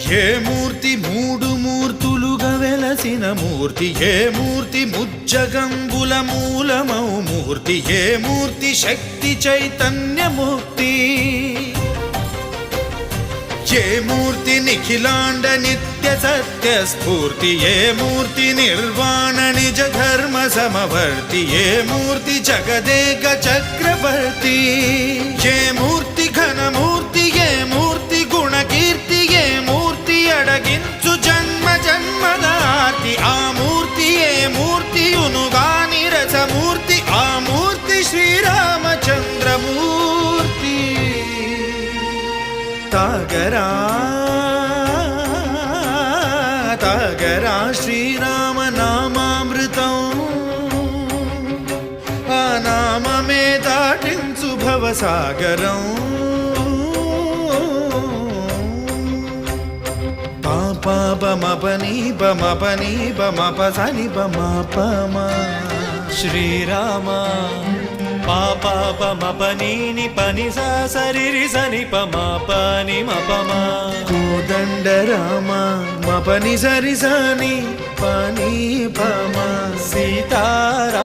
ఏ మూర్తి మూడు మూర్తులుగా వెలసిన మూర్తి, ఏ మూర్తి ముజ్జగంబుల మూలమౌ మూర్తి, ఏ మూర్తి శక్తి చైతన్యమూర్తి, ఏ మూర్తి నిఖిలాండ నిత్య సత్య స్ఫూర్తి, ఏ మూర్తి నిర్వాణ నిజ ధర్మ సమవర్తి, ఏ మూర్తి జగదేక చక్రవర్తి, ఏ మూర్తి ఘనమూర్తి, ఏ మూర్తి గుణకీర్తి, ఏ మూర్తి అడగించు జన్మ జన్మదార్తి, ఆ మూర్తి ఏ మూర్తియునుగాని రసమూర్తి, ఆ మూర్తి శ్రీరామచంద్రమూర్తి. తాగరా తాగరా శ్రీరామ నామామృతం, ఆ నామమే దాటించు భవసాగరం. పాపా బమపని బమపని బమపసని బమపమా శ్రీరామ పాపా పమపని పని సా సరి సని పమా పని మపమా. కోదండ రామ మపని సరి సని పని పమ. సీతారా